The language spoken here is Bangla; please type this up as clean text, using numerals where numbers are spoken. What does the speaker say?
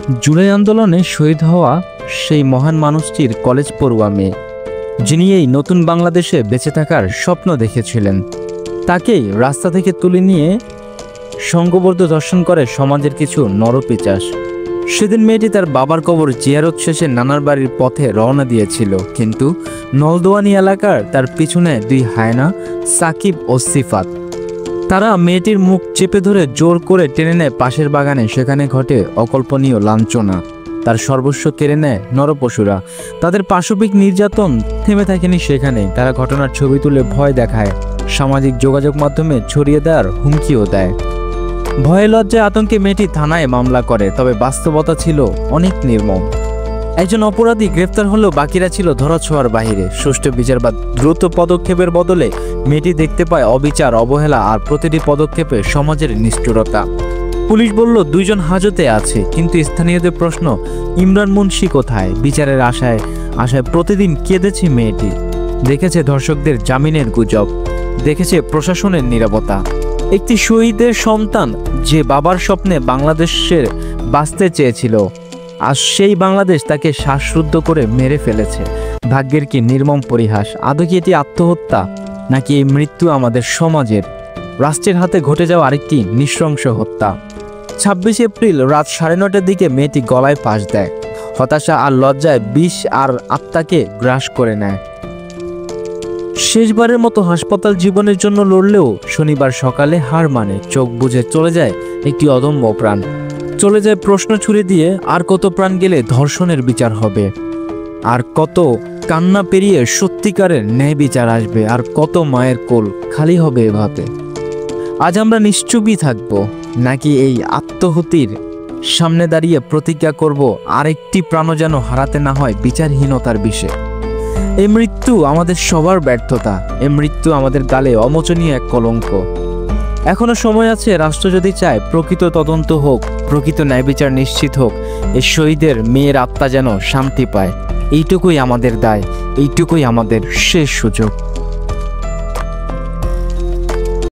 জুলাই আন্দোলনে শহীদ হওয়া সেই মহান মানুষটির কলেজ পড়ুয়া মেয়ে, যিনি এই নতুন বাংলাদেশে বেঁচে থাকার স্বপ্ন দেখেছিলেন, তাকেই রাস্তা থেকে তুলে নিয়ে সংঘবদ্ধ দর্শন করে সমাজের কিছু নরপিচাস। সেদিন মেয়েটি তার বাবার কবর জিয়ারত শেষে নানার বাড়ির পথে রওনা দিয়েছিল, কিন্তু নলদোয়ানি এলাকার তার পিছনে দুই হায়না সাকিব ও সিফাত। তারা মেয়েটির মুখ চেপে ধরে জোর করে টেনে নেয় পাশের বাগানে। সেখানে ঘটে অকল্পনীয় লাঞ্ছনা, তার সর্বস্ব কেড়ে নেয় নরপশুরা। তাদের পাশবিক নির্যাতন থেমে থাকেনি সেখানেই, তারা ঘটনার ছবি তুলে ভয় দেখায়, সামাজিক যোগাযোগ মাধ্যমে ছড়িয়ে দেওয়ার হুমকিও দেয়। ভয়ে লজ্জায় আতঙ্কে মেয়েটি থানায় মামলা করে, তবে বাস্তবতা ছিল অনেক নির্মম। একজন অপরাধী গ্রেফতার হলেও বাকিরা ছিল ধরাছোঁয়ার বাহিরে। সুষ্ঠু বিচার বা দ্রুত পদক্ষেপের বদলে মেয়েটি দেখতে পায় অবিচার, অবহেলা আর প্রতিটি পদক্ষেপে সমাজের নিষ্ঠুরতা। পুলিশ বলল 2 জন হাজতে আছে, কিন্তু স্থানীয়দের প্রশ্ন, ইমরান মুন্সি কোথায়? বিচারের আশায় প্রতিদিন কেঁদেছে মেয়েটি। দেখেছে ধর্ষকদের জামিনের গুজব, দেখেছে প্রশাসনের নীরবতা। একটি শহীদের সন্তান যে বাবার স্বপ্নে বাংলাদেশের বাঁচতে চেয়েছিল, আর সেই বাংলাদেশ তাকে শ্বাসরুদ্ধ করে মেরে ফেলেছে। ভাগ্যের কি নির্মম পরিহাস! আদৌ কি এটি আত্মহত্যা, নাকি এই মৃত্যু আমাদের সমাজের, রাষ্ট্রের হাতে ঘটে যাওয়া আরেকটি নৃশংস হত্যা? 26 এপ্রিল রাত 9:30টার দিকে মেয়েটি গলায় ফাঁস দেয়। হতাশা আর লজ্জায় বিষ আর আত্মাকে গ্রাস করে নেয়। শেষবারের মতো হাসপাতাল জীবনের জন্য লড়লেও শনিবার সকালে হার মানে। চোখ বুজে চলে যায় একটি অদম্য প্রাণ, চলে যায় প্রশ্ন ছুড়ে দিয়ে। আর কত প্রাণ গেলে ধর্ষণের বিচার হবে, আর কত কান্না পেরিয়ে সত্যিকারের ন্যায় বিচার আসবে, আর কত মায়ের কোল খালি হবে এভাবে? আজ আমরা নিশ্চুপই থাকব, নাকি এই আত্মহতির সামনে দাঁড়িয়ে প্রতিজ্ঞা করব আরেকটি প্রাণও যেন হারাতে না হয় বিচারহীনতার বিষে? এই মৃত্যু আমাদের সবার ব্যর্থতা, এই মৃত্যু আমাদের গালে অমোচনীয় এক কলঙ্ক। এখনো সময় আছে, রাষ্ট্র যদি চায় প্রকৃত তদন্ত হোক, প্রকৃত ন্যায় বিচার নিশ্চিত হোক, এই শহীদের মেয়ের আত্মা যেন শান্তি পায়। এইটুকুই আমাদের দায়, এইটুকুই আমাদের শেষ সুযোগ।